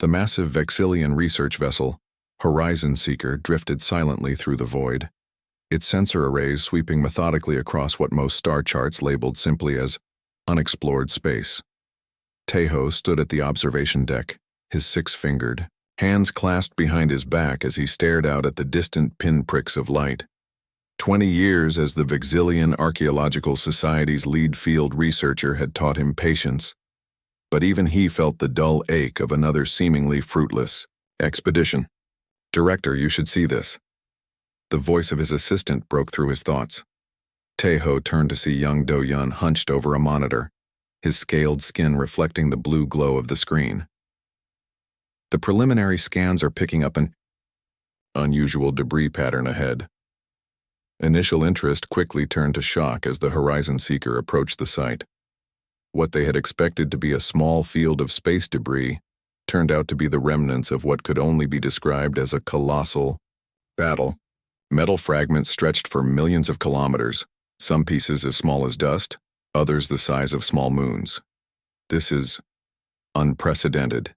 The massive Vexillian research vessel, Horizon Seeker, drifted silently through the void, its sensor arrays sweeping methodically across what most star charts labeled simply as unexplored space. Tejo stood at the observation deck, his six-fingered hands clasped behind his back as he stared out at the distant pinpricks of light. 20 years as the Vexillian Archaeological Society's lead field researcher had taught him patience, but even he felt the dull ache of another seemingly fruitless expedition. "Director, you should see this." The voice of his assistant broke through his thoughts. Tejo turned to see young Do-Yun hunched over a monitor, his scaled skin reflecting the blue glow of the screen. "The preliminary scans are picking up an unusual debris pattern ahead." Initial interest quickly turned to shock as the Horizon Seeker approached the site. What they had expected to be a small field of space debris turned out to be the remnants of what could only be described as a colossal battle. Metal fragments stretched for millions of kilometers, some pieces as small as dust, others the size of small moons. "This is unprecedented,"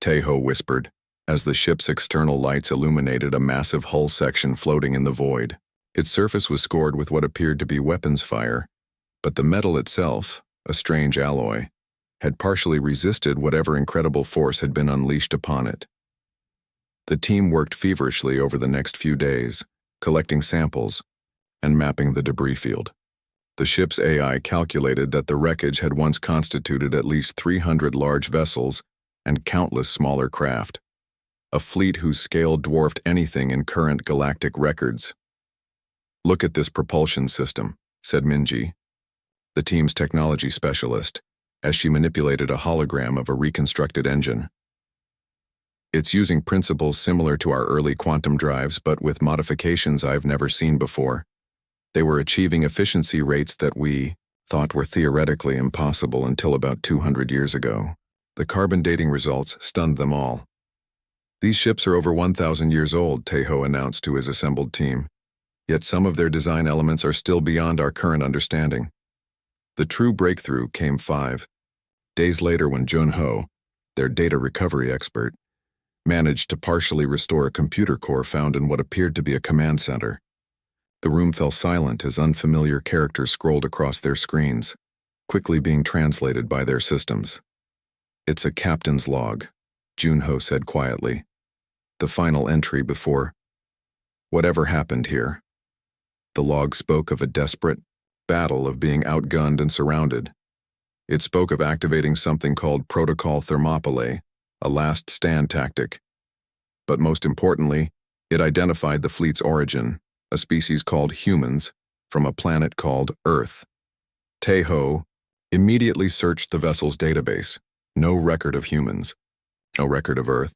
Tejo whispered, as the ship's external lights illuminated a massive hull section floating in the void. Its surface was scored with what appeared to be weapons fire, but the metal itself, a strange alloy, had partially resisted whatever incredible force had been unleashed upon it. The team worked feverishly over the next few days, collecting samples and mapping the debris field. The ship's AI calculated that the wreckage had once constituted at least 300 large vessels and countless smaller craft, a fleet whose scale dwarfed anything in current galactic records. "Look at this propulsion system," said Minji, the team's technology specialist, as she manipulated a hologram of a reconstructed engine. "It's using principles similar to our early quantum drives, but with modifications I've never seen before. They were achieving efficiency rates that we thought were theoretically impossible until about 200 years ago." The carbon dating results stunned them all. "These ships are over 1,000 years old," Tejo announced to his assembled team. "Yet some of their design elements are still beyond our current understanding." The true breakthrough came 5 days later when Junho, their data recovery expert, managed to partially restore a computer core found in what appeared to be a command center. The room fell silent as unfamiliar characters scrolled across their screens, quickly being translated by their systems. "It's a captain's log," Junho said quietly. "The final entry before whatever happened here." The log spoke of a desperate battle of being outgunned and surrounded. It spoke of activating something called Protocol Thermopylae, a last stand tactic. But most importantly, it identified the fleet's origin, a species called humans, from a planet called Earth. Tejo immediately searched the vessel's database. No record of humans. No record of Earth.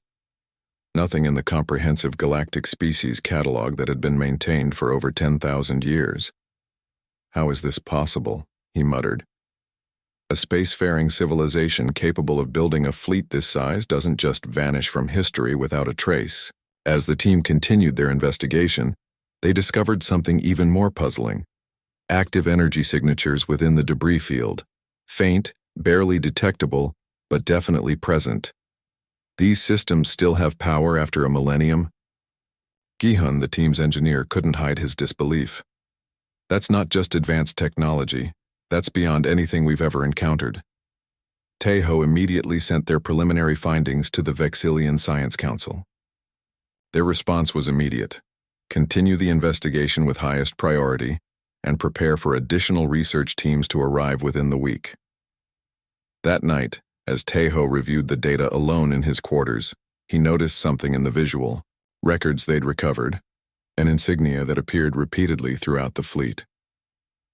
Nothing in the comprehensive galactic species catalog that had been maintained for over 10,000 years. "How is this possible?" he muttered. "A spacefaring civilization capable of building a fleet this size doesn't just vanish from history without a trace." As the team continued their investigation, they discovered something even more puzzling. Active energy signatures within the debris field. Faint, barely detectable, but definitely present. These systems still have power after a millennium? Gihun, the team's engineer, couldn't hide his disbelief. "That's not just advanced technology. That's beyond anything we've ever encountered." Tejo immediately sent their preliminary findings to the Vexillian Science Council. Their response was immediate. Continue the investigation with highest priority and prepare for additional research teams to arrive within the week. That night, as Tejo reviewed the data alone in his quarters, he noticed something in the visual, records they'd recovered, an insignia that appeared repeatedly throughout the fleet.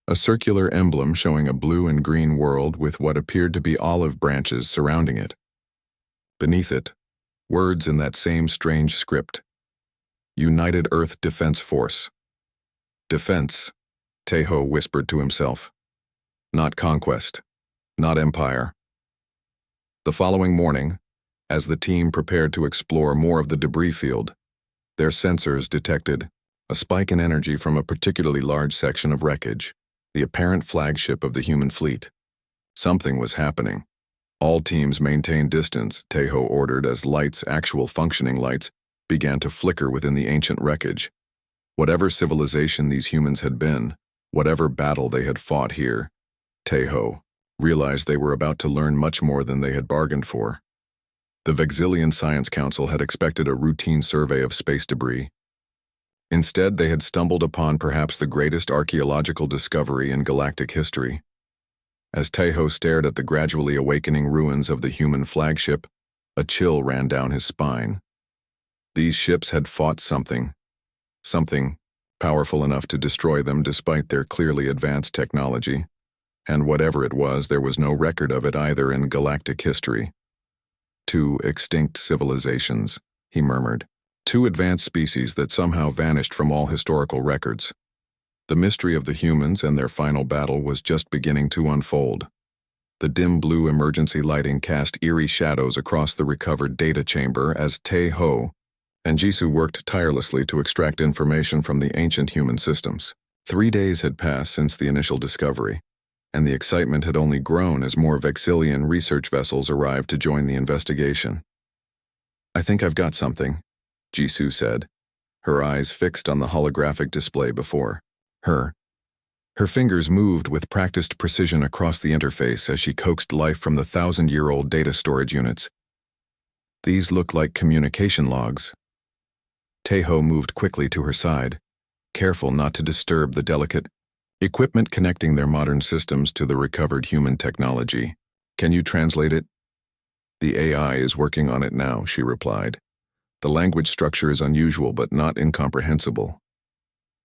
A circular emblem showing a blue and green world with what appeared to be olive branches surrounding it. Beneath it, words in that same strange script. United Earth Defense Force. Defense, Tejo whispered to himself. Not conquest, not empire. The following morning, as the team prepared to explore more of the debris field, their sensors detected a spike in energy from a particularly large section of wreckage, the apparent flagship of the human fleet. Something was happening. All teams maintain distance, Tejo ordered as lights, actual functioning lights, began to flicker within the ancient wreckage. Whatever civilization these humans had been, whatever battle they had fought here, Tejo realized they were about to learn much more than they had bargained for. The Vexillian Science Council had expected a routine survey of space debris. Instead, they had stumbled upon perhaps the greatest archaeological discovery in galactic history. As Tejo stared at the gradually awakening ruins of the human flagship, a chill ran down his spine. These ships had fought something powerful enough to destroy them despite their clearly advanced technology, and whatever it was, there was no record of it either in galactic history. 2 extinct civilizations, he murmured. 2 advanced species that somehow vanished from all historical records. The mystery of the humans and their final battle was just beginning to unfold. The dim blue emergency lighting cast eerie shadows across the recovered data chamber as Tejo and Jisoo worked tirelessly to extract information from the ancient human systems. 3 days had passed since the initial discovery, and the excitement had only grown as more Vexillian research vessels arrived to join the investigation. "I think I've got something," Jisoo said, her eyes fixed on the holographic display before her. Her fingers moved with practiced precision across the interface as she coaxed life from the 1,000-year-old data storage units. "These look like communication logs." Tejo moved quickly to her side, careful not to disturb the delicate equipment connecting their modern systems to the recovered human technology. "Can you translate it?" "The AI is working on it now," she replied. "The language structure is unusual but not incomprehensible."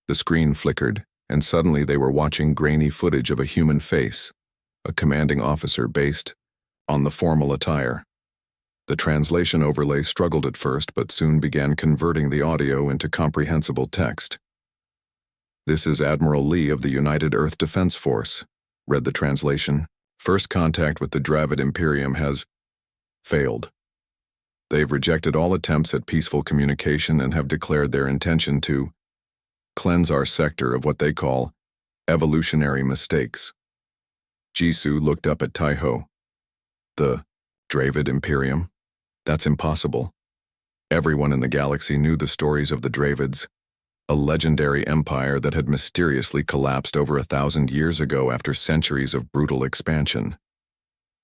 The screen flickered, and suddenly they were watching grainy footage of a human face, a commanding officer based on the formal attire. The translation overlay struggled at first but soon began converting the audio into comprehensible text. "This is Admiral Lee of the United Earth Defense Force," read the translation. "First contact with the Dravid Imperium has failed. They've rejected all attempts at peaceful communication and have declared their intention to cleanse our sector of what they call evolutionary mistakes." Jisoo looked up at Tejo. "The Dravid Imperium? That's impossible." Everyone in the galaxy knew the stories of the Dravids, a legendary empire that had mysteriously collapsed over 1,000 years ago after centuries of brutal expansion.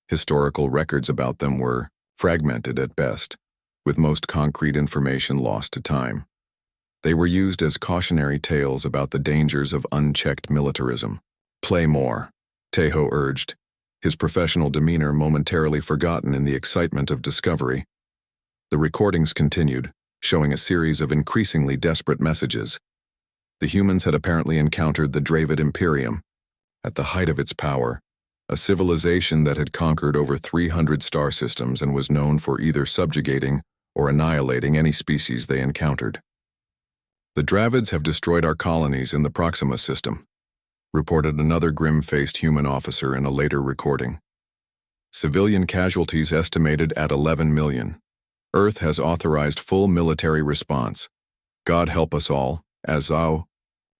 Historical records about them were fragmented at best, with most concrete information lost to time. They were used as cautionary tales about the dangers of unchecked militarism. "Play more," Tejo urged, his professional demeanor momentarily forgotten in the excitement of discovery. The recordings continued, showing a series of increasingly desperate messages. The humans had apparently encountered the Dravid Imperium, at the height of its power, a civilization that had conquered over 300 star systems and was known for either subjugating or annihilating any species they encountered. "The Dravids have destroyed our colonies in the Proxima system," reported another grim-faced human officer in a later recording. "Civilian casualties estimated at 11 million. Earth has authorized full military response. God help us all, as thou."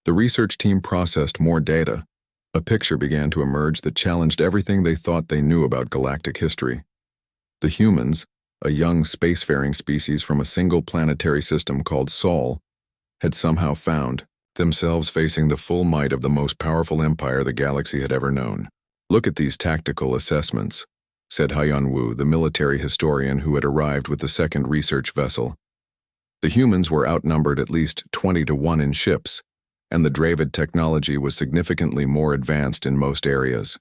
The research team processed more data. A picture began to emerge that challenged everything they thought they knew about galactic history. The humans, a young spacefaring species from a single planetary system called Sol, had somehow found themselves facing the full might of the most powerful empire the galaxy had ever known. "Look at these tactical assessments," said Hyun Woo, the military historian who had arrived with the second research vessel. The humans were outnumbered at least 20 to 1 in ships, and the Dravid technology was significantly more advanced in most areas.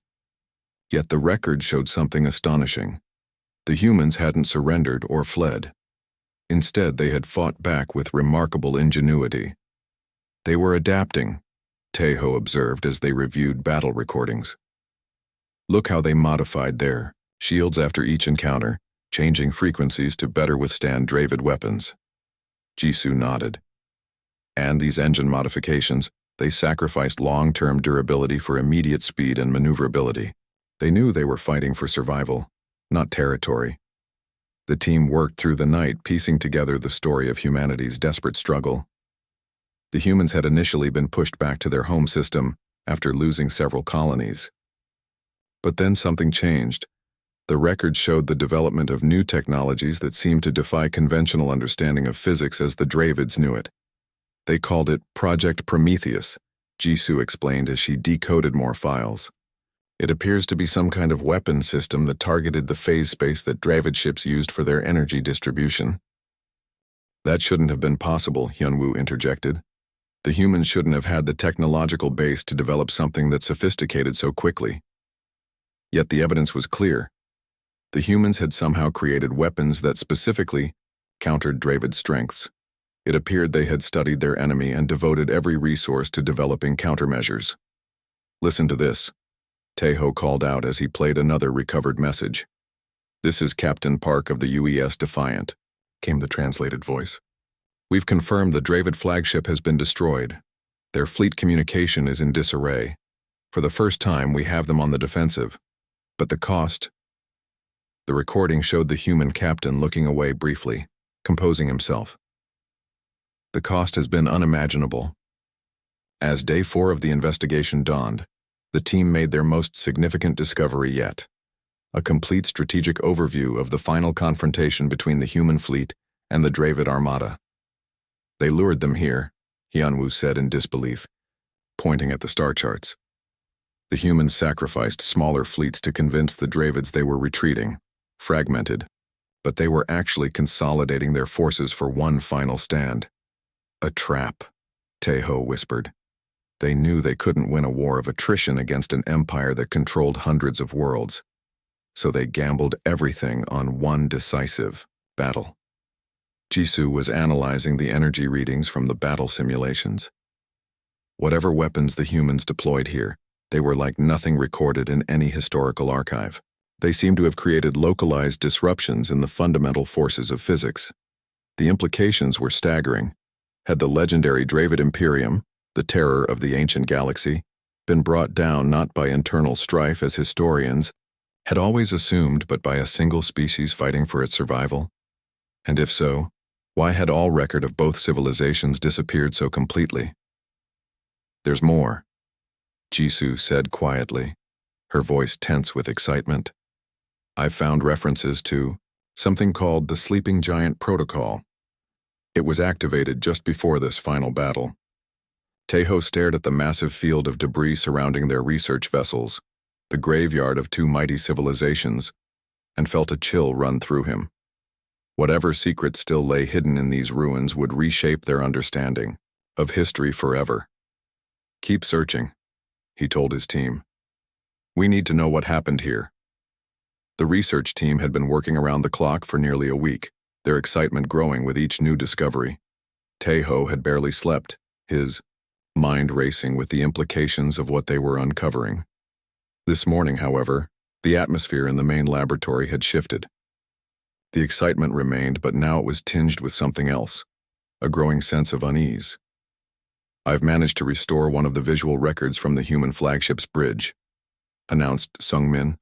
Yet the record showed something astonishing. The humans hadn't surrendered or fled. Instead, they had fought back with remarkable ingenuity. "They were adapting," Tejo observed as they reviewed battle recordings. "Look how they modified their shields after each encounter, changing frequencies to better withstand Dravid weapons." Jisoo nodded. "And these engine modifications, they sacrificed long-term durability for immediate speed and maneuverability. They knew they were fighting for survival, not territory." The team worked through the night, piecing together the story of humanity's desperate struggle. The humans had initially been pushed back to their home system after losing several colonies. But then something changed. The record showed the development of new technologies that seemed to defy conventional understanding of physics as the Dravids knew it. They called it Project Prometheus, Jisoo explained as she decoded more files. It appears to be some kind of weapon system that targeted the phase space that Dravid ships used for their energy distribution. That shouldn't have been possible, Hyunwoo interjected. The humans shouldn't have had the technological base to develop something that sophisticated so quickly. Yet the evidence was clear. The humans had somehow created weapons that specifically countered Dravid's strengths. It appeared they had studied their enemy and devoted every resource to developing countermeasures. Listen to this, Taeho called out as he played another recovered message. This is Captain Park of the UES Defiant, came the translated voice. We've confirmed the Dravid flagship has been destroyed. Their fleet communication is in disarray. For the first time, we have them on the defensive. But the cost... The recording showed the human captain looking away briefly, composing himself. The cost has been unimaginable. As day 4 of the investigation dawned, the team made their most significant discovery yet. A complete strategic overview of the final confrontation between the human fleet and the Dravid armada. They lured them here, Hyunwoo said in disbelief, pointing at the star charts. The humans sacrificed smaller fleets to convince the Dravids they were retreating, fragmented, but they were actually consolidating their forces for one final stand. A trap, Taeho whispered. They knew they couldn't win a war of attrition against an empire that controlled hundreds of worlds, so they gambled everything on one decisive battle. Jisoo was analyzing the energy readings from the battle simulations. Whatever weapons the humans deployed here, they were like nothing recorded in any historical archive. They seemed to have created localized disruptions in the fundamental forces of physics. The implications were staggering. Had the legendary Dravid Imperium, the terror of the ancient galaxy, been brought down not by internal strife as historians had always assumed, but by a single species fighting for its survival? And if so, why had all record of both civilizations disappeared so completely? There's more, Jisoo said quietly, her voice tense with excitement. I've found references to something called the Sleeping Giant Protocol. It was activated just before this final battle. Taeho stared at the massive field of debris surrounding their research vessels, the graveyard of two mighty civilizations, and felt a chill run through him. Whatever secrets still lay hidden in these ruins would reshape their understanding of history forever. Keep searching, he told his team. We need to know what happened here. The research team had been working around the clock for nearly a week, their excitement growing with each new discovery. Taeho had barely slept, his mind racing with the implications of what they were uncovering. This morning, however, the atmosphere in the main laboratory had shifted. The excitement remained, but now it was tinged with something else, a growing sense of unease. I've managed to restore one of the visual records from the human flagship's bridge, announced Sungmin,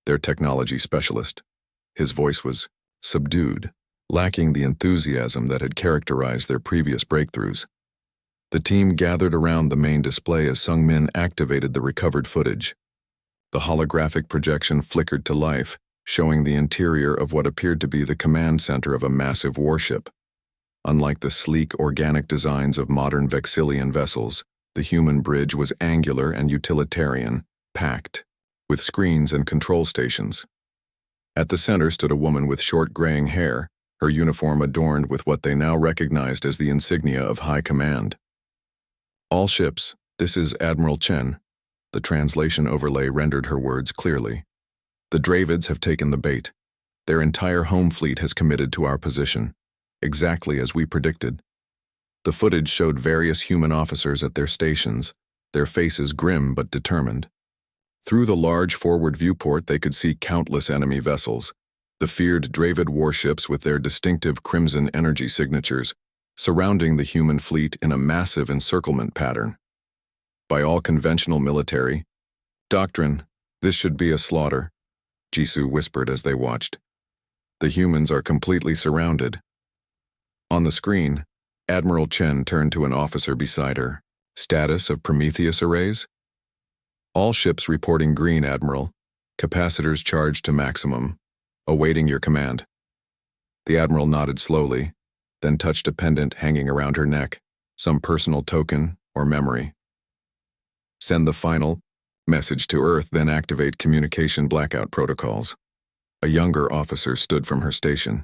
their technology specialist. His voice was subdued, lacking the enthusiasm that had characterized their previous breakthroughs. The team gathered around the main display as Sungmin activated the recovered footage. The holographic projection flickered to life, showing the interior of what appeared to be the command center of a massive warship. Unlike the sleek, organic designs of modern Vexillian vessels, the human bridge was angular and utilitarian, packed, with screens and control stations. At the center stood a woman with short graying hair, her uniform adorned with what they now recognized as the insignia of high command. All ships, this is Admiral Chen. The translation overlay rendered her words clearly. The Dravids have taken the bait. Their entire home fleet has committed to our position, exactly as we predicted. The footage showed various human officers at their stations, their faces grim but determined. Through the large forward viewport they could see countless enemy vessels, the feared Dravid warships with their distinctive crimson energy signatures, surrounding the human fleet in a massive encirclement pattern. By all conventional military doctrine, this should be a slaughter, Jisoo whispered as they watched. The humans are completely surrounded. On the screen, Admiral Chen turned to an officer beside her. Status of Prometheus arrays? All ships reporting green, Admiral, Capacitors charged to maximum. Awaiting your command. The Admiral nodded slowly, then touched a pendant hanging around her neck, some personal token or memory. Send the final message to Earth, then activate communication blackout protocols. A younger officer stood from her station.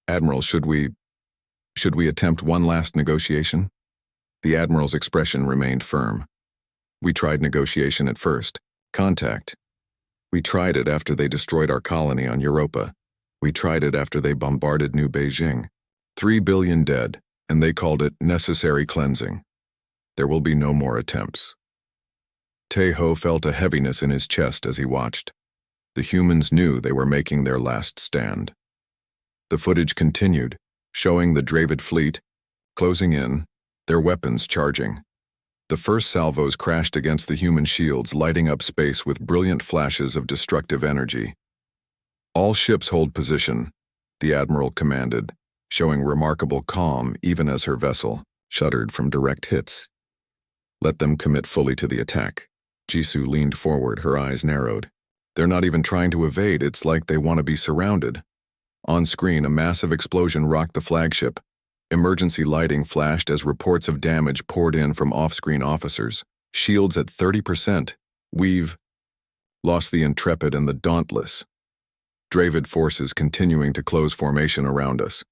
Admiral, should we attempt one last negotiation? The Admiral's expression remained firm. We tried negotiation at first. Contact. We tried it after they destroyed our colony on Europa. We tried it after they bombarded New Beijing. 3 billion dead, and they called it necessary cleansing. There will be no more attempts. Tae-ho felt a heaviness in his chest as he watched. The humans knew they were making their last stand. The footage continued, showing the Dravid fleet closing in, their weapons charging. The first salvos crashed against the human shields, lighting up space with brilliant flashes of destructive energy. All ships hold position, the Admiral commanded, showing remarkable calm even as her vessel shuddered from direct hits. Let them commit fully to the attack. Jisoo leaned forward, her eyes narrowed. They're not even trying to evade, it's like they want to be surrounded. On screen, a massive explosion rocked the flagship. Emergency lighting flashed as reports of damage poured in from off-screen officers. Shields at 30%. We've lost the Intrepid and the Dauntless. Dravid forces continuing to close formation around us.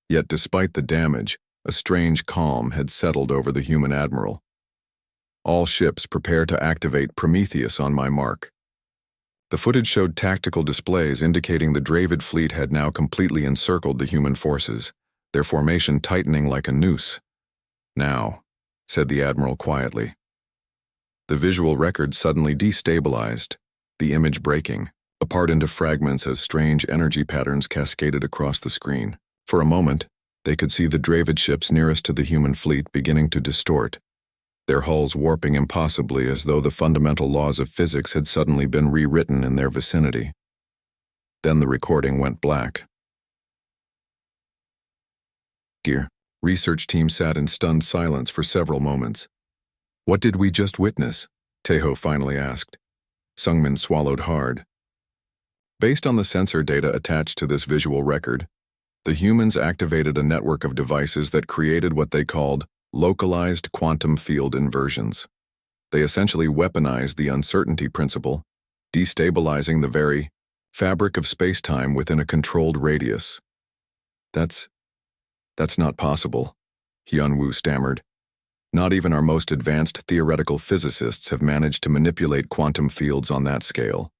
Yet despite the damage, a strange calm had settled over the human Admiral. All ships prepare to activate Prometheus on my mark. The footage showed tactical displays indicating the Dravid fleet had now completely encircled the human forces, their formation tightening like a noose. Now, said the Admiral quietly. The visual record suddenly destabilized, the image breaking, apart into fragments as strange energy patterns cascaded across the screen. For a moment, they could see the Dravid ships nearest to the human fleet beginning to distort, their hulls warping impossibly as though the fundamental laws of physics had suddenly been rewritten in their vicinity. Then the recording went black. Gear. Research team sat in stunned silence for several moments. What did we just witness? Tae-ho finally asked. Sungmin swallowed hard. Based on the sensor data attached to this visual record, the humans activated a network of devices that created what they called localized quantum field inversions. They essentially weaponized the uncertainty principle, destabilizing the very fabric of space-time within a controlled radius. That's not possible, Hyun-woo stammered. Not even our most advanced theoretical physicists have managed to manipulate quantum fields on that scale.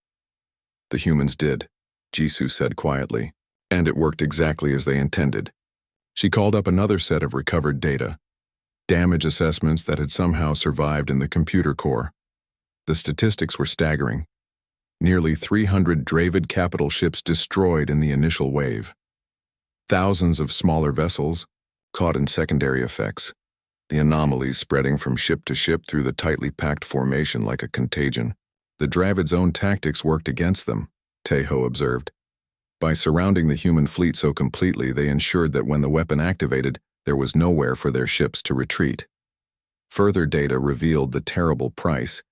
The humans did, Jisoo said quietly, and it worked exactly as they intended. She called up another set of recovered data, damage assessments that had somehow survived in the computer core. The statistics were staggering. Nearly 300 Dravid capital ships destroyed in the initial wave. Thousands of smaller vessels caught in secondary effects, the anomalies spreading from ship to ship through the tightly packed formation like a contagion. The Dravid's own tactics worked against them, Tae-ho observed. By surrounding the human fleet so completely, they ensured that when the weapon activated, there was nowhere for their ships to retreat. Further data revealed the terrible price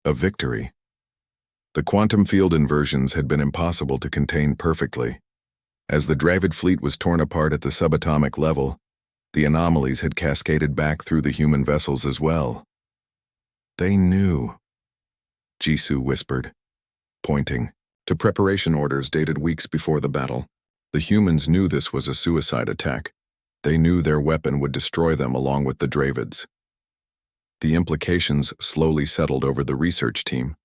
of victory. The quantum field inversions had been impossible to contain perfectly. As the Dravid fleet was torn apart at the subatomic level, the anomalies had cascaded back through the human vessels as well. They knew, Jisoo whispered, pointing to preparation orders dated weeks before the battle. The humans knew this was a suicide attack. They knew their weapon would destroy them along with the Dravids. The implications slowly settled over the research team.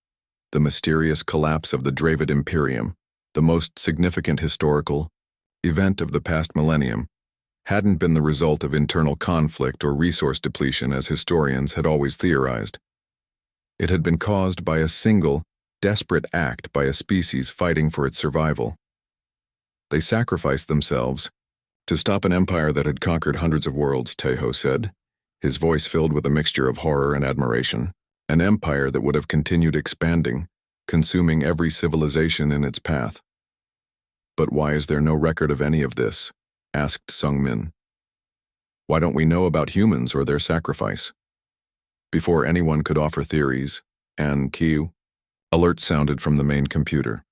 The mysterious collapse of the Dravid Imperium, the most significant historical event of the past millennium, hadn't been the result of internal conflict or resource depletion as historians had always theorized. It had been caused by a single, desperate act by a species fighting for its survival. They sacrificed themselves to stop an empire that had conquered hundreds of worlds, Tae-ho said, his voice filled with a mixture of horror and admiration. An empire that would have continued expanding, consuming every civilization in its path. But why is there no record of any of this? Asked Sungmin. Why don't we know about humans or their sacrifice? Before anyone could offer theories, An Kyu, Alert sounded from the main computer.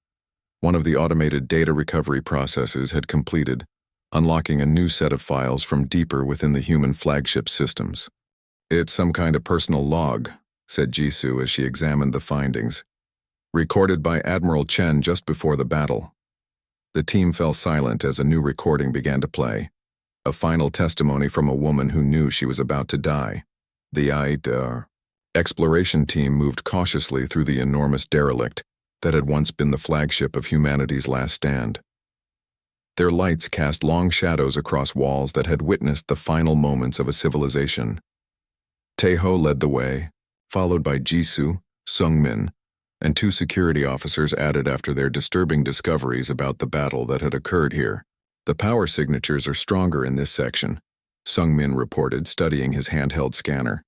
One of the automated data recovery processes had completed, unlocking a new set of files from deeper within the human flagship systems. "It's some kind of personal log," said Jisoo as she examined the findings. "Recorded by Admiral Chen just before the battle." The team fell silent as a new recording began to play, a final testimony from a woman who knew she was about to die. The exploration team moved cautiously through the enormous derelict that had once been the flagship of humanity's last stand. Their lights cast long shadows across walls that had witnessed the final moments of a civilization. Taeho led the way, followed by Jisoo, Sungmin, and 2 security officers added after their disturbing discoveries about the battle that had occurred here. "The power signatures are stronger in this section," Sungmin reported, studying his handheld scanner.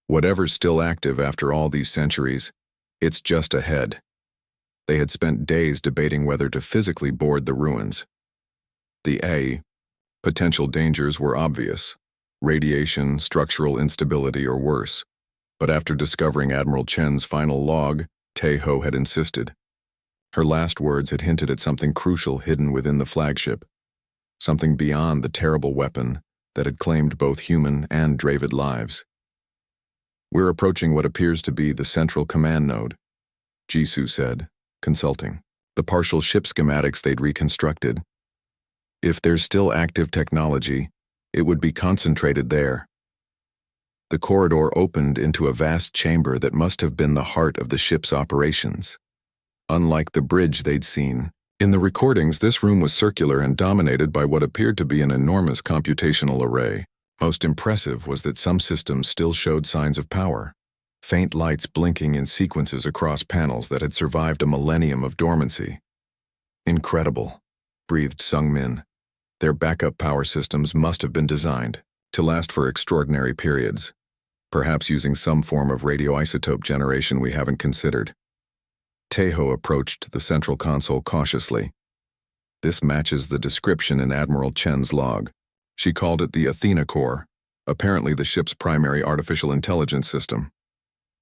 "Whatever's still active after all these centuries, it's just ahead." They had spent days debating whether to physically board the ruins. The potential dangers were obvious: radiation, structural instability, or worse. But after discovering Admiral Chen's final log, Taeho had insisted. Her last words had hinted at something crucial hidden within the flagship, something beyond the terrible weapon that had claimed both human and Dravid lives. "We're approaching what appears to be the central command node," Jisoo said, consulting the partial ship schematics they'd reconstructed. "If there's still active technology, it would be concentrated there." The corridor opened into a vast chamber that must have been the heart of the ship's operations. Unlike the bridge they'd seen in the recordings, this room was circular and dominated by what appeared to be an enormous computational array. Most impressive was that some systems still showed signs of power, faint lights blinking in sequences across panels that had survived a millennium of dormancy. "Incredible," breathed Sungmin. "Their backup power systems must have been designed to last for extraordinary periods, perhaps using some form of radioisotope generation we haven't considered." Taeho approached the central console cautiously. "This matches the description in Admiral Chen's log. She called it the Athena Core, apparently the ship's primary artificial intelligence system."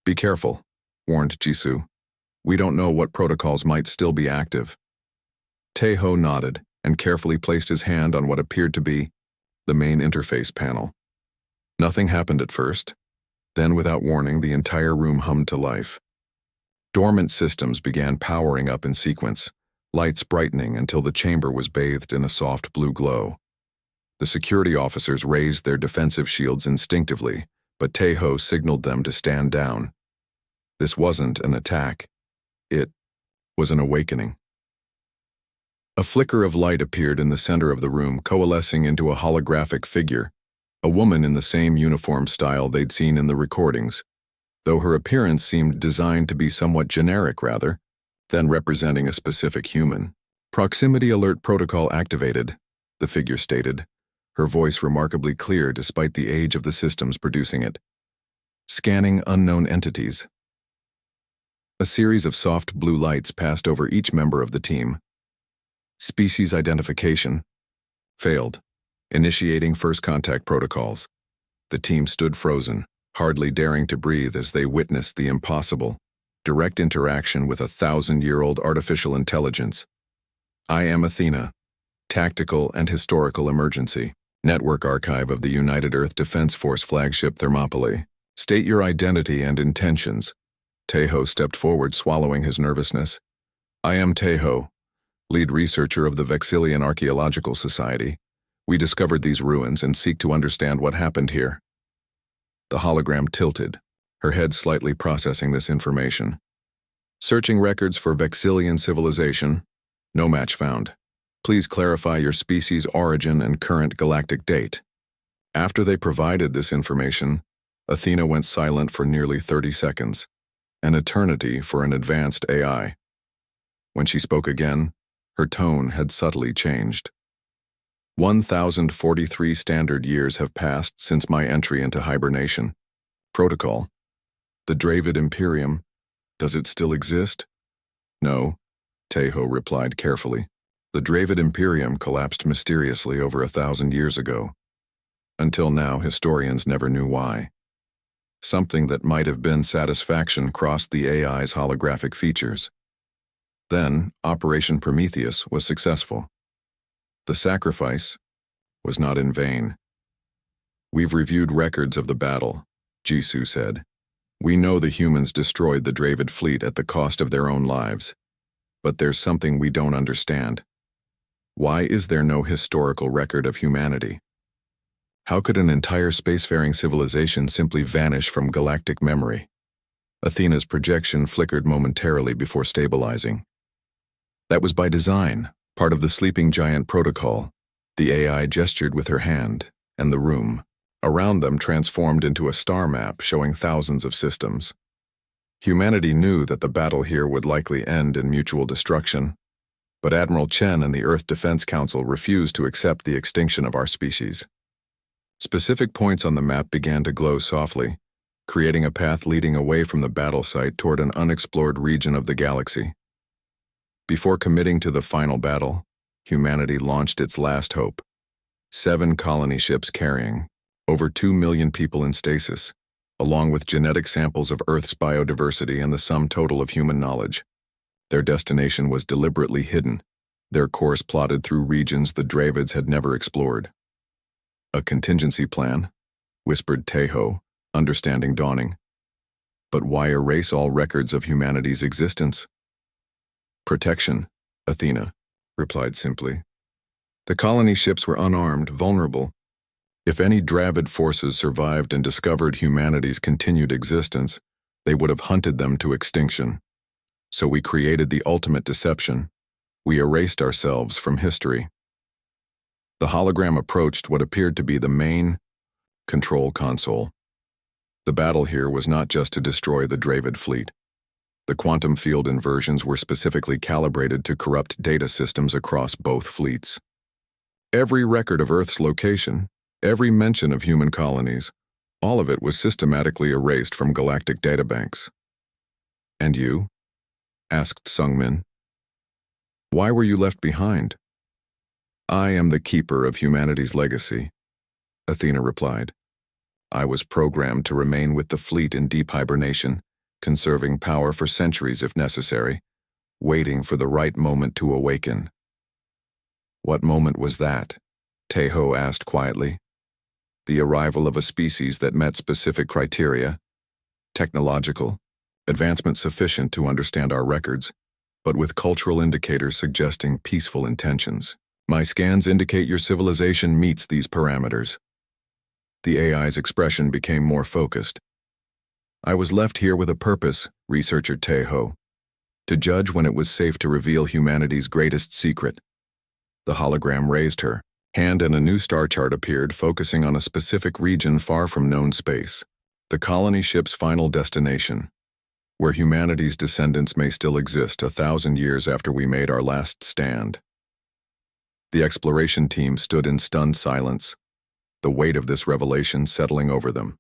"Be careful," warned Jisoo. "We don't know what protocols might still be active." Taeho nodded and carefully placed his hand on what appeared to be the main interface panel. Nothing happened at first. Then, without warning, the entire room hummed to life. Dormant systems began powering up in sequence, lights brightening until the chamber was bathed in a soft blue glow. The security officers raised their defensive shields instinctively, but Taeho signaled them to stand down. This wasn't an attack. It was an awakening. A flicker of light appeared in the center of the room, coalescing into a holographic figure, a woman in the same uniform style they'd seen in the recordings, though her appearance seemed designed to be somewhat generic rather than representing a specific human. "Proximity alert protocol activated," the figure stated, her voice remarkably clear despite the age of the systems producing it. "Scanning unknown entities." A series of soft blue lights passed over each member of the team. "Species identification failed. Initiating first contact protocols." The team stood frozen, hardly daring to breathe as they witnessed the impossible: direct interaction with a 1,000-year-old artificial intelligence. "I am Athena. Tactical and historical emergency. Network archive of the United Earth Defense Force flagship Thermopylae. State your identity and intentions." Taeho stepped forward, swallowing his nervousness. "I am Taeho, lead researcher of the Vexillian Archaeological Society. We discovered these ruins and seek to understand what happened here." The hologram tilted, her head slightly processing this information. "Searching records for Vexillian civilization. No match found. Please clarify your species' origin and current galactic date." After they provided this information, Athena went silent for nearly 30 seconds, an eternity for an advanced AI. When she spoke again, her tone had subtly changed. 1,043 standard years have passed since my entry into hibernation. Protocol. The Dravid Imperium. Does it still exist? No, Taeho replied carefully. The Dravid Imperium collapsed mysteriously over 1,000 years ago. Until now, historians never knew why. Something that might have been satisfaction crossed the AI's holographic features. Then, Operation Prometheus was successful. The sacrifice was not in vain. "We've reviewed records of the battle," Jisoo said. "We know the humans destroyed the Dravid fleet at the cost of their own lives. But there's something we don't understand. Why is there no historical record of humanity? How could an entire spacefaring civilization simply vanish from galactic memory?" Athena's projection flickered momentarily before stabilizing. "That was by design, part of the sleeping giant protocol." The AI gestured with her hand, and the room around them transformed into a star map showing thousands of systems. Humanity knew that the battle here would likely end in mutual destruction, but Admiral Chen and the Earth Defense Council refused to accept the extinction of our species. Specific points on the map began to glow softly, creating a path leading away from the battle site toward an unexplored region of the galaxy. Before committing to the final battle, humanity launched its last hope. 7 colony ships carrying over 2 million people in stasis, along with genetic samples of Earth's biodiversity and the sum total of human knowledge. Their destination was deliberately hidden, their course plotted through regions the Dravids had never explored. "A contingency plan," whispered Taeho, understanding dawning. "But why erase all records of humanity's existence?" "Protection," Athena replied simply. "The colony ships were unarmed, vulnerable. If any Dravid forces survived and discovered humanity's continued existence, they would have hunted them to extinction. So we created the ultimate deception. We erased ourselves from history." The hologram approached what appeared to be the main control console. The battle here was not just to destroy the Dravid fleet. The quantum field inversions were specifically calibrated to corrupt data systems across both fleets. Every record of Earth's location, every mention of human colonies, all of it was systematically erased from galactic databanks. "And you?" asked Sungmin. "Why were you left behind?" "I am the keeper of humanity's legacy," Athena replied. "I was programmed to remain with the fleet in deep hibernation, conserving power for centuries if necessary, waiting for the right moment to awaken." "What moment was that?" Taeho asked quietly. "The arrival of a species that met specific criteria, technological, advancement sufficient to understand our records, but with cultural indicators suggesting peaceful intentions. My scans indicate your civilization meets these parameters." The AI's expression became more focused. "I was left here with a purpose," researcher Taeho, "to judge when it was safe to reveal humanity's greatest secret." The hologram raised her hand and a new star chart appeared, focusing on a specific region far from known space. The colony ship's final destination, where humanity's descendants may still exist 1,000 years after we made our last stand. The exploration team stood in stunned silence, the weight of this revelation settling over them.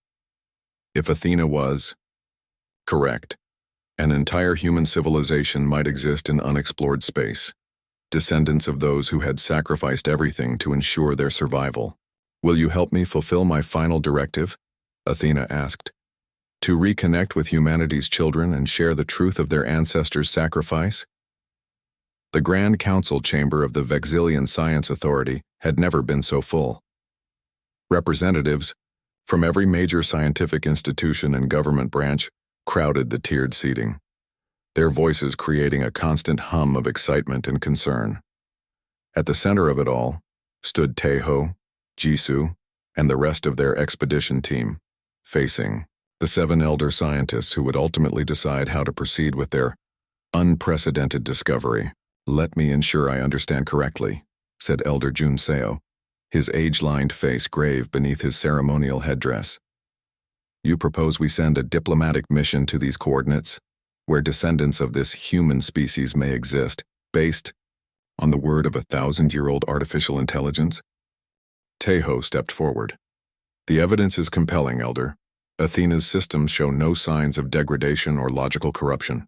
If Athena was correct, an entire human civilization might exist in unexplored space, descendants of those who had sacrificed everything to ensure their survival. "Will you help me fulfill my final directive?" Athena asked. "To reconnect with humanity's children and share the truth of their ancestors' sacrifice?" The Grand Council chamber of the Vexillian Science Authority had never been so full. Representatives from every major scientific institution and government branch crowded the tiered seating, their voices creating a constant hum of excitement and concern. At the center of it all stood Taeho, Jisoo, and the rest of their expedition team, facing the 7 elder scientists who would ultimately decide how to proceed with their unprecedented discovery. "Let me ensure I understand correctly," said Elder Junseo, his age-lined face grave beneath his ceremonial headdress. "You propose we send a diplomatic mission to these coordinates, where descendants of this human species may exist, based on the word of a 1,000-year-old artificial intelligence?" Taeho stepped forward. "The evidence is compelling, Elder. Athena's systems show no signs of degradation or logical corruption.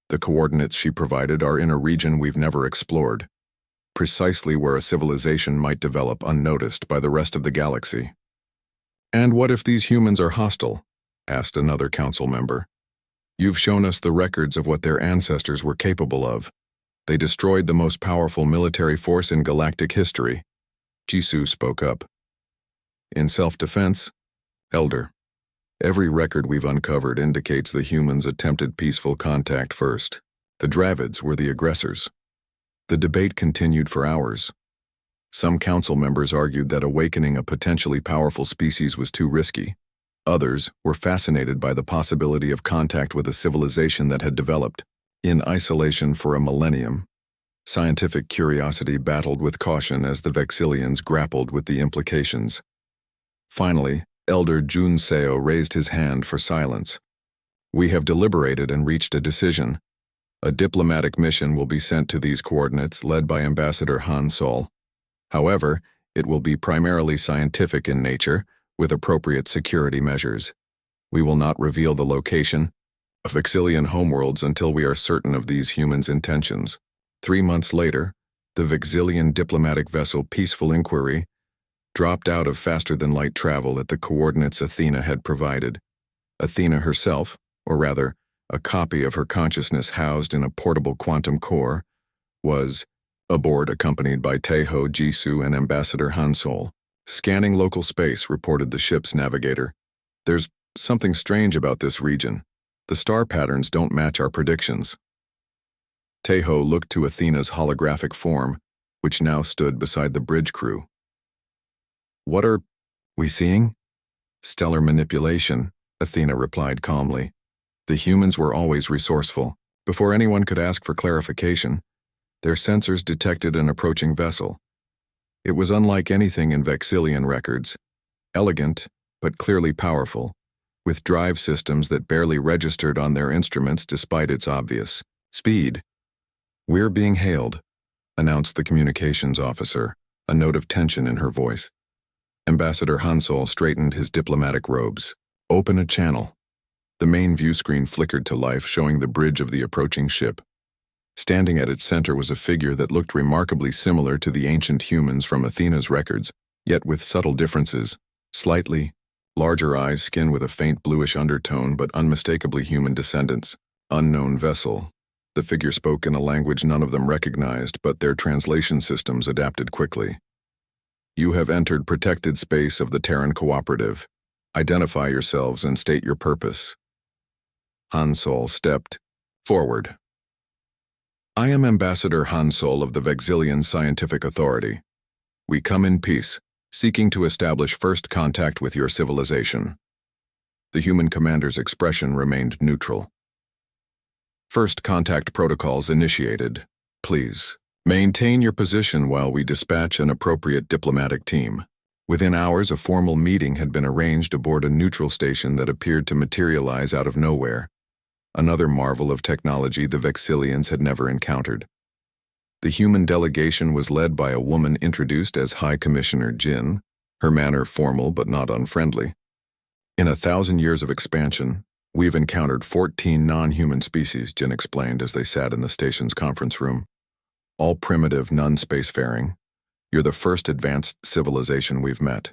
The coordinates she provided are in a region we've never explored, precisely where a civilization might develop unnoticed by the rest of the galaxy." "And what if these humans are hostile?" asked another council member. You've shown us the records of what their ancestors were capable of. They destroyed the most powerful military force in galactic history. Jisoo spoke up. In self-defense, Elder, every record we've uncovered indicates the humans attempted peaceful contact first. The Dravids were the aggressors. The debate continued for hours. Some council members argued that awakening a potentially powerful species was too risky. Others were fascinated by the possibility of contact with a civilization that had developed in isolation for a millennium. Scientific curiosity battled with caution as the Vexillians grappled with the implications. Finally, Elder Jun Seo raised his hand for silence. We have deliberated and reached a decision. A diplomatic mission will be sent to these coordinates led by Ambassador Han Sol. However, it will be primarily scientific in nature, with appropriate security measures. We will not reveal the location of Vexillian homeworlds until we are certain of these humans' intentions. 3 months later, the Vexillian diplomatic vessel Peaceful Inquiry dropped out of faster-than-light travel at the coordinates Athena had provided. Athena herself, or rather, a copy of her consciousness housed in a portable quantum core, was aboard accompanied by Taeho, Jisoo, and Ambassador Han Sol. Scanning local space, reported the ship's navigator. There's something strange about this region. The star patterns don't match our predictions. Taeho looked to Athena's holographic form, which now stood beside the bridge crew. What are we seeing? Stellar manipulation, Athena replied calmly. The humans were always resourceful. Before anyone could ask for clarification, their sensors detected an approaching vessel. It was unlike anything in Vexillian records, elegant but clearly powerful, with drive systems that barely registered on their instruments despite its obvious speed. We're being hailed, announced the communications officer, a note of tension in her voice. Ambassador Han Sol straightened his diplomatic robes. Open a channel. The main view screen flickered to life, showing the bridge of the approaching ship. Standing at its center was a figure that looked remarkably similar to the ancient humans from Athena's records, yet with subtle differences. Slightly larger eyes, skin with a faint bluish undertone, but unmistakably human descendants. Unknown vessel. The figure spoke in a language none of them recognized, but their translation systems adapted quickly. You have entered protected space of the Terran Cooperative. Identify yourselves and state your purpose. Han Sol stepped forward. I am Ambassador Han Sol of the Vexillian Scientific Authority. We come in peace, seeking to establish first contact with your civilization. The human commander's expression remained neutral. First contact protocols initiated. Please, maintain your position while we dispatch an appropriate diplomatic team. Within hours, a formal meeting had been arranged aboard a neutral station that appeared to materialize out of nowhere. Another marvel of technology the Vexillians had never encountered. The human delegation was led by a woman introduced as High Commissioner Jin, her manner formal but not unfriendly. In 1,000 years of expansion, we've encountered 14 non-human species, Jin explained as they sat in the station's conference room. All primitive, none spacefaring. You're the first advanced civilization we've met.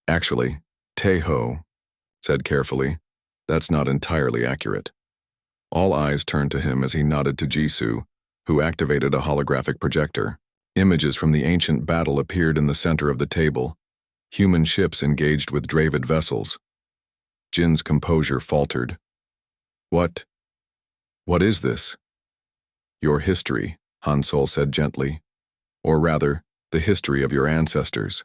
Actually, Taeho said carefully, that's not entirely accurate. All eyes turned to him as he nodded to Jisoo, who activated a holographic projector. Images from the ancient battle appeared in the center of the table. Human ships engaged with Dravid vessels. Jin's composure faltered. What is this? Your history, Han Sol said gently. Or rather, the history of your ancestors.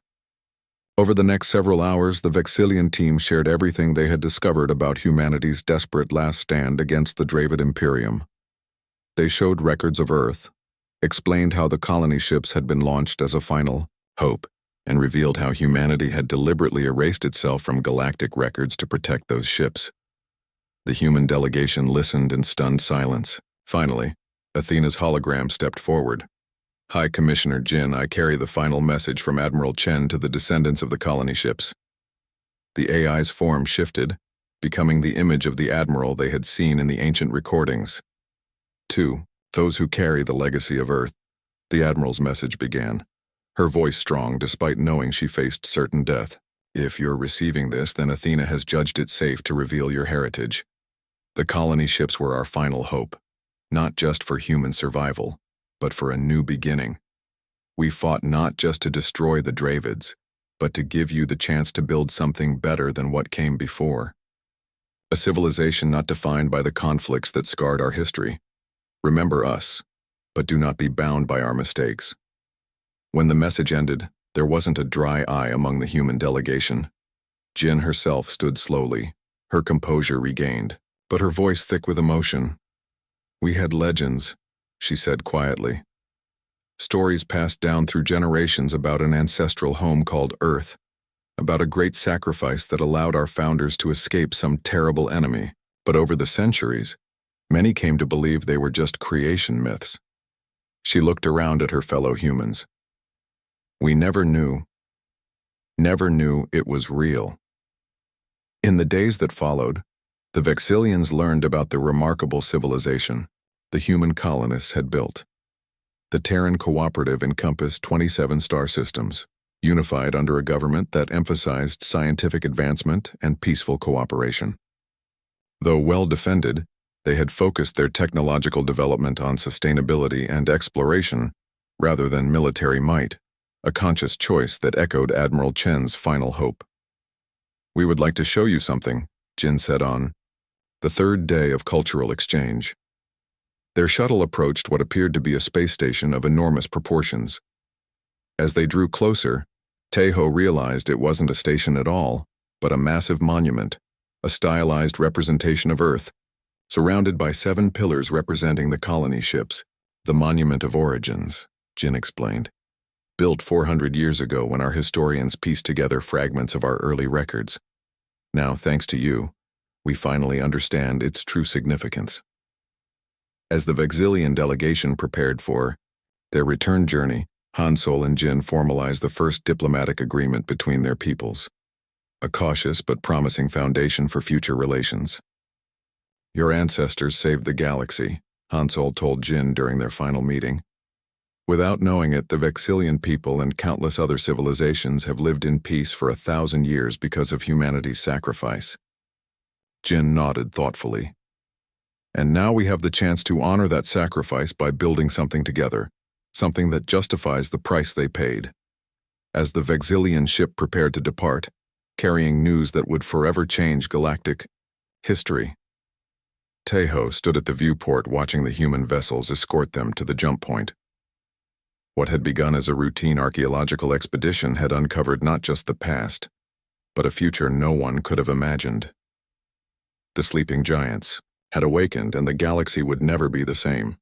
Over the next several hours, the Vexillian team shared everything they had discovered about humanity's desperate last stand against the Dravid Imperium. They showed records of Earth, explained how the colony ships had been launched as a final hope, and revealed how humanity had deliberately erased itself from galactic records to protect those ships. The human delegation listened in stunned silence. Finally, Athena's hologram stepped forward. High Commissioner Jin, I carry the final message from Admiral Chen to the descendants of the colony ships. The AI's form shifted, becoming the image of the Admiral they had seen in the ancient recordings. To those who carry the legacy of Earth, the Admiral's message began, her voice strong despite knowing she faced certain death. If you're receiving this, then Athena has judged it safe to reveal your heritage. The colony ships were our final hope, not just for human survival, but for a new beginning. We fought not just to destroy the Dravids, but to give you the chance to build something better than what came before. A civilization not defined by the conflicts that scarred our history. Remember us, but do not be bound by our mistakes. When the message ended, there wasn't a dry eye among the human delegation. Jin herself stood slowly, her composure regained, but her voice thick with emotion. We had legends, she said quietly. Stories passed down through generations about an ancestral home called Earth, about a great sacrifice that allowed our founders to escape some terrible enemy. But over the centuries, many came to believe they were just creation myths. She looked around at her fellow humans. We never knew it was real. In the days that followed, the Vexillians learned about the remarkable civilization the human colonists had built. The Terran Cooperative encompassed 27 star systems, unified under a government that emphasized scientific advancement and peaceful cooperation. Though well defended, they had focused their technological development on sustainability and exploration rather than military might, a conscious choice that echoed Admiral Chen's final hope. We would like to show you something, Jin said on the third day of cultural exchange. Their shuttle approached what appeared to be a space station of enormous proportions. As they drew closer, Taeho realized it wasn't a station at all, but a massive monument, a stylized representation of Earth, surrounded by 7 pillars representing the colony ships. The Monument of Origins, Jin explained. Built 400 years ago when our historians pieced together fragments of our early records. Now, thanks to you, we finally understand its true significance. As the Vexillian delegation prepared for their return journey, Hansol and Jin formalized the first diplomatic agreement between their peoples, a cautious but promising foundation for future relations. Your ancestors saved the galaxy, Hansol told Jin during their final meeting. Without knowing it, the Vexillian people and countless other civilizations have lived in peace for 1,000 years because of humanity's sacrifice. Jin nodded thoughtfully. And now we have the chance to honor that sacrifice by building something together, something that justifies the price they paid. As the Vexillian ship prepared to depart, carrying news that would forever change galactic history, Taeho stood at the viewport watching the human vessels escort them to the jump point. What had begun as a routine archaeological expedition had uncovered not just the past, but a future no one could have imagined. The sleeping giants had awakened and the galaxy would never be the same.